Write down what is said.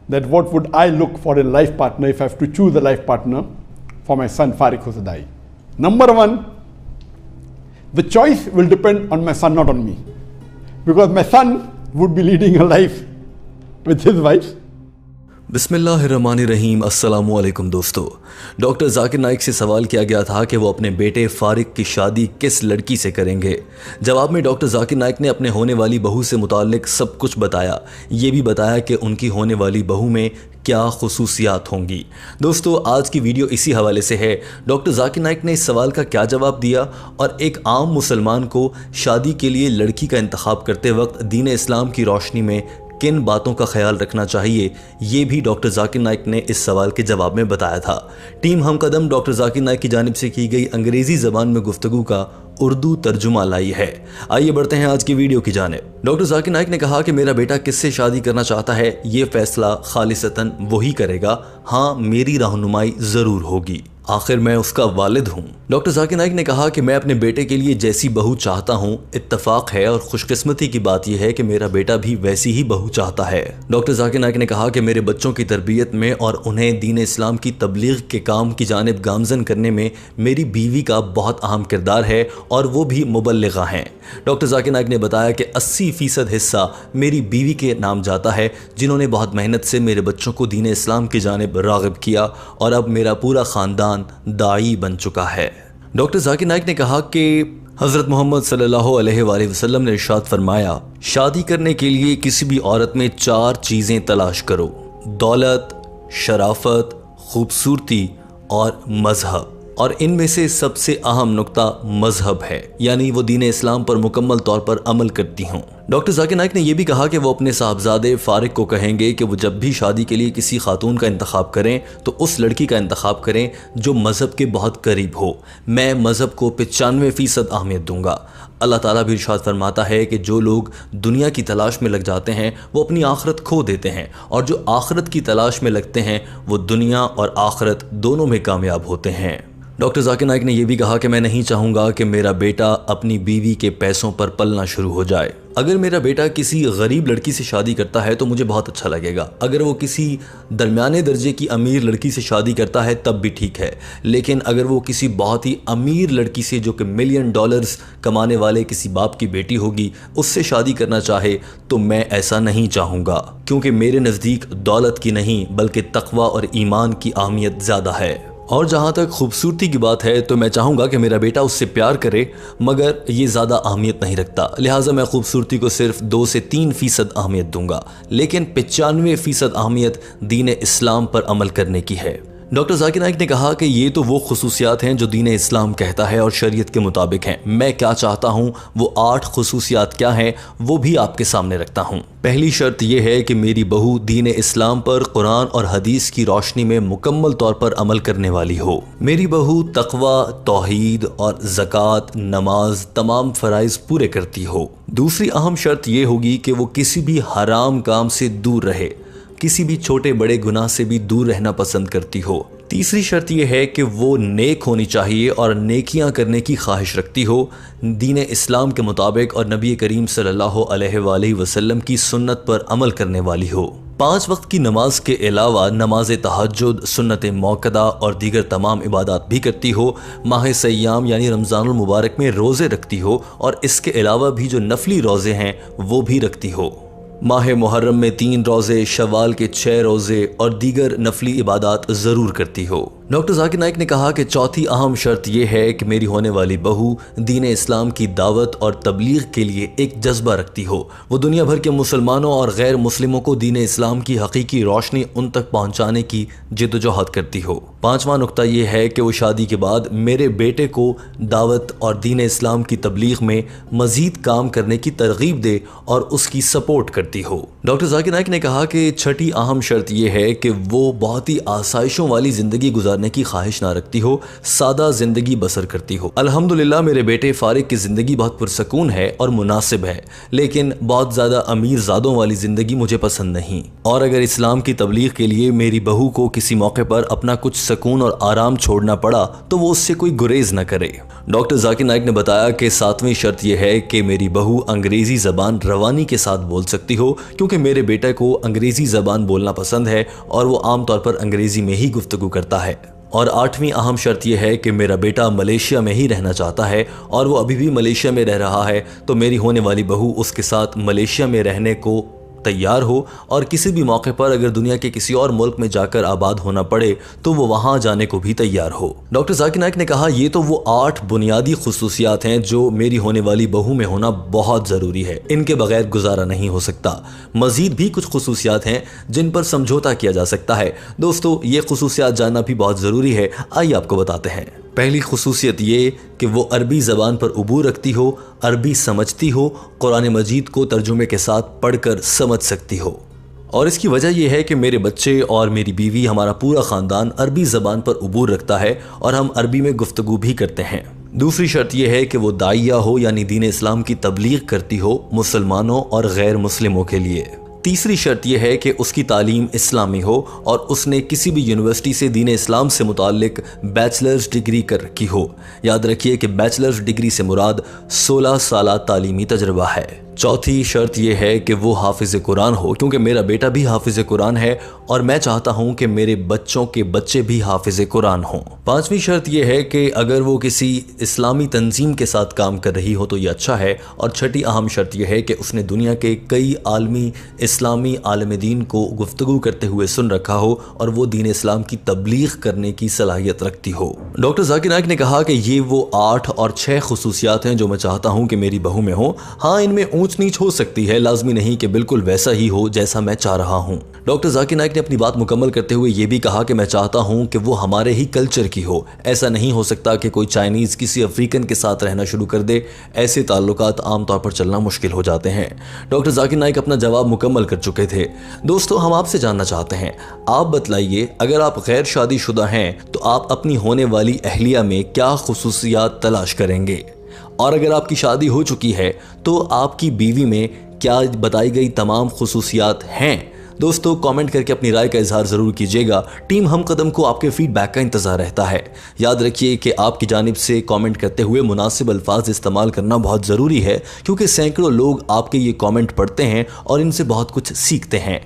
that what would I look for a life partner if I have to choose a life partner for my son Farik Hossadai. Number one, the choice will depend on my son, not on me, because my son would be leading a life with his wife. बिस्मिल्लाहिर्रहमानिर्रहीम। अस्सलामुअलैकुम दोस्तों, doctor Zakir Naik से सवाल किया गया था कि वो अपने बेटे फारिक की शादी किस लड़की से करेंगे। जवाब में डॉक्टर जाकिर नाइक ने अपने होने वाली बहू से मुताल्लिक सब कुछ बताया। ये भी बताया कि उनकी होने वाली बहू में क्या खुसूसियात होंगी। दोस्तों, आज की वीडियो इसी हवाले से है। डॉक्टर जाकिर नाइक ने इस सवाल का क्या जवाब दिया और एक आम मुसलमान को शादी के लिए लड़की का इंतखाब करते वक्त दीन इस्लाम की रोशनी में किन बातों का ख्याल रखना चाहिए, ये भी डॉक्टर जाकिर नाइक ने इस सवाल के जवाब में बताया था। टीम हमकदम डॉक्टर जाकिर नाइक की जानिब से की गई अंग्रेजी ज़बान में गुफ्तगू का उर्दू तर्जुमा लाई है। आइए बढ़ते हैं आज की वीडियो की जानिब। डॉक्टर जाकिर नाइक ने कहा कि मेरा बेटा किससे शादी करना चाहता है, ये फैसला खालिसतन वही करेगा। हाँ, मेरी रहनुमाई ज़रूर होगी, आखिर मैं उसका वालिद हूँ। डॉक्टर जाकिर नाइक ने कहा कि मैं अपने बेटे के लिए जैसी बहू चाहता हूँ, इत्तफाक है और खुशकिस्मती की बात यह है कि मेरा बेटा भी वैसी ही बहू चाहता है। डॉक्टर जाकिर नाइक ने कहा कि मेरे बच्चों की तरबियत में और उन्हें दीन इस्लाम की तबलीग के काम की जानिब गामजन करने में मेरी बीवी का बहुत अहम किरदार है और वो भी मुबल्लिगा हैं। डॉक्टर जाकिर नाइक ने बताया कि 80% हिस्सा मेरी बीवी के नाम जाता है, जिन्होंने बहुत मेहनत से मेरे बच्चों को दीन इस्लाम की जानिब राग़िब किया और अब मेरा पूरा ख़ानदान दाई बन चुका है। डॉक्टर जाकिर नाइक ने कहा कि हज़रत मोहम्मद सल्लल्लाहु अलैहि वसल्लम ने इरशाद फरमाया, शादी करने के लिए किसी भी औरत में 4 चीज़ें तलाश करो: दौलत, शराफत, खूबसूरती और मजहब। और इनमें से सबसे अहम नुक्ता मजहब है, यानी वो दीन इस्लाम पर मुकम्मल तौर पर अमल करती हूँ। डॉक्टर जाकिर नाइक ने यह भी कहा कि वो अपने साहबजादे फारिक को कहेंगे कि वो जब भी शादी के लिए किसी खातून का इंतखाब करें तो उस लड़की का इंतखाब करें जो मज़हब के बहुत करीब हो। मैं मज़हब को 95% अहमियत दूंगा। अल्लाह ताला भी इरशाद फरमाता है कि जो लोग दुनिया की तलाश में लग जाते हैं वो अपनी आखिरत खो देते हैं, और जो आखिरत की तलाश में लगते हैं वो दुनिया और आखिरत दोनों में कामयाब होते हैं। डॉक्टर जाकिर नाइक ने यह भी कहा कि मैं नहीं चाहूँगा कि मेरा बेटा अपनी बीवी के पैसों पर पलना शुरू हो जाए। अगर मेरा बेटा किसी गरीब लड़की से शादी करता है तो मुझे बहुत अच्छा लगेगा। अगर वो किसी दरमियाने दर्जे की अमीर लड़की से शादी करता है तब भी ठीक है, लेकिन अगर वो किसी बहुत ही अमीर लड़की से जो कि $1,000,000 कमाने वाले किसी बाप की बेटी होगी उससे शादी करना चाहे तो मैं ऐसा नहीं चाहूँगा, क्योंकि मेरे नज़दीक दौलत की नहीं बल्कि तक़वा और ईमान की अहमियत ज़्यादा है। और जहाँ तक खूबसूरती की बात है तो मैं चाहूँगा कि मेरा बेटा उससे प्यार करे, मगर ये ज़्यादा अहमियत नहीं रखता, लिहाजा मैं खूबसूरती को सिर्फ 2 से 3% अहमियत दूंगा, लेकिन 95% अहमियत दीन इस्लाम पर अमल करने की है। डॉक्टर जाकिर नाइक ने कहा कि ये तो वो खुसूसियात हैं जो दीन इस्लाम कहता है और शरीयत के मुताबिक हैं। मैं क्या चाहता हूँ वो 8 खुसूसियात क्या हैं वो भी आपके सामने रखता हूँ। पहली शर्त यह है कि मेरी बहू दीन इस्लाम पर कुरान और हदीस की रोशनी में मुकम्मल तौर पर अमल करने वाली हो। मेरी बहू तक़वा, तौहीद और ज़कात, नमाज, तमाम फ़राइज़ पूरे करती हो। दूसरी अहम शर्त यह होगी कि वो किसी भी हराम काम से दूर रहे, किसी भी छोटे बड़े गुनाह से भी दूर रहना पसंद करती हो। तीसरी शर्त यह है कि वो नेक होनी चाहिए और नेकियां करने की ख्वाहिश रखती हो दीन इस्लाम के मुताबिक और नबी करीम सल्लल्लाहु अलैहि वसल्लम की सुन्नत पर अमल करने वाली हो। 5 वक्त की नमाज के अलावा नमाज तहज्जुद, सुन्नत मौक़दा और दीगर तमाम इबादत भी करती हो। माह सय्याम यानी रमज़ानुल मुबारक में रोज़े रखती हो और इसके अलावा भी जो नफली रोज़े हैं वो भी रखती हो। माह मुहर्रम में 3 रोज़े, शवाल के 6 रोज़े और दीगर नफली इबादत ज़रूर करती हो। डॉक्टर जाकिर नाइक ने कहा कि चौथी अहम शर्त यह है कि मेरी होने वाली बहू दीन इस्लाम की दावत और तबलीग के लिए एक जज्बा रखती हो। वो दुनिया भर के मुसलमानों और गैर मुस्लिमों को दीन इस्लाम की हकीकी रोशनी उन तक पहुँचाने की जिद्दोजहद करती हो। 5वां नुक्ता यह है कि वो शादी के बाद मेरे बेटे को दावत और दीन इस्लाम की तबलीग में मज़ीद काम करने की तरगीब दे और उसकी सपोर्ट करती हो। डॉक्टर जाकिर नाइक ने कहा कि छठी अहम शर्त यह है कि वो बहुत ही आसाइशों वाली ज़िंदगी गुजारने की ख्वाहिश ना रखती हो, सादा ज़िंदगी बसर करती हो। अल्हम्दुलिल्लाह मेरे बेटे फारिक की ज़िंदगी बहुत पुरसकून है और मुनासिब है, लेकिन बहुत ज़्यादा अमीर ज़ादों वाली ज़िंदगी मुझे पसंद नहीं। और अगर इस्लाम की तबलीग के लिए मेरी बहू को किसी मौके पर अपना कुछ सुकून और आराम छोड़ना पड़ा तो वो उससे कोई गुरेज न करे। डॉक्टर जाकिर नाइक ने बताया कि 7वीं शर्त यह है कि मेरी बहू अंग्रेज़ी ज़बान रवानी के साथ बोल सकती हो, क्योंकि क्योंकि मेरे बेटे को अंग्रेजी ज़बान बोलना पसंद है और वो आमतौर पर अंग्रेजी में ही गुफ्तगू करता है। और 8वीं अहम शर्त यह है कि मेरा बेटा मलेशिया में ही रहना चाहता है और वो अभी भी मलेशिया में रह रहा है, तो मेरी होने वाली बहू उसके साथ मलेशिया में रहने को तैयार हो और किसी भी मौके पर अगर दुनिया के किसी और मुल्क में जाकर आबाद होना पड़े तो वो वहां जाने को भी तैयार हो। डॉक्टर जाकिर नाइक ने कहा ये तो वो 8 बुनियादी खुसूसियात हैं जो मेरी होने वाली बहू में होना बहुत ज़रूरी है, इनके बगैर गुजारा नहीं हो सकता। मजीद भी कुछ खुसूसियात हैं जिन पर समझौता किया जा सकता है। दोस्तों, ये खुसूसियात जानना भी बहुत ज़रूरी है, आइए आपको बताते हैं। पहली खुसूसियत ये कि वो अरबी ज़बान पर उबूर रखती हो, अरबी समझती हो, कुरान मजीद को तर्जुमे के साथ पढ़कर समझ सकती हो। और इसकी वजह यह है कि मेरे बच्चे और मेरी बीवी, हमारा पूरा ख़ानदान अरबी ज़बान पर उबूर रखता है और हम अरबी में गुफ्तगू भी करते हैं। दूसरी शर्त यह है कि वो दाइया हो, यानी दीन इस्लाम की तबलीग करती हो मुसलमानों और गैर मुस्लिमों के लिए। तीसरी शर्त यह है कि उसकी तालीम इस्लामी हो और उसने किसी भी यूनिवर्सिटी से दीन इस्लाम से मुताल्लिक बैचलर्स डिग्री कर रखी हो। याद रखिए कि बैचलर्स डिग्री से मुराद 16 साला तालीमी तजर्बा है। चौथी शर्त यह है कि वो हाफिज़ कुरान हो, क्योंकि मेरा बेटा भी हाफिज़ कुरान है और मैं चाहता हूं कि मेरे बच्चों के बच्चे भी हाफिज़ कुरान हों। पांचवी शर्त यह है कि अगर वो किसी इस्लामी तंजीम के साथ काम कर रही हो तो ये अच्छा है। और छठी अहम शर्त यह है कि उसने दुनिया के कई आलमी इस्लामी आलिम दीन को गुफ्तगू करते हुए सुन रखा हो और वो दीन इस्लाम की तबलीग करने की सलाहियत रखती हो। डॉक्टर जाकिर नाइक ने कहा कि ये वो 8 और 6 खुसूसियात हैं जो मैं चाहता हूँ कि मेरी बहू में हो। हाँ, इनमें ऊंच नीच हो सकती है, लाजमी नहीं कि बिल्कुल वैसा ही हो जैसा मैं चाह रहा हूँ। डॉक्टर जाकिर नाइक ने अपनी बात मुकम्मल करते हुए ये भी कहा कि मैं चाहता हूँ कि वो हमारे ही कल्चर की हो। ऐसा नहीं हो सकता कि कोई चाइनीज़ किसी अफ्रीकन के साथ रहना शुरू कर दे, ऐसे ताल्लुकात आमतौर पर चलना मुश्किल हो जाते हैं। डॉक्टर जाकिर नाइक अपना जवाब मुकम्मल कर चुके थे। दोस्तों, हम आपसे जानना चाहते हैं, आप बतलाइए, अगर आप गैर शादीशुदा हैं तो आप अपनी होने वाली अहलिया में क्या खुसूसियात तलाश करेंगे, और अगर आपकी शादी हो चुकी है तो आपकी बीवी में क्या बताई गई तमाम खुसूसियात हैं। दोस्तों, कमेंट करके अपनी राय का इजहार ज़रूर कीजिएगा। टीम हम कदम को आपके फीडबैक का इंतज़ार रहता है। याद रखिए कि आपकी जानिब से कमेंट करते हुए मुनासिब अल्फाज इस्तेमाल करना बहुत ज़रूरी है, क्योंकि सैकड़ों लोग आपके ये कमेंट पढ़ते हैं और इनसे बहुत कुछ सीखते हैं।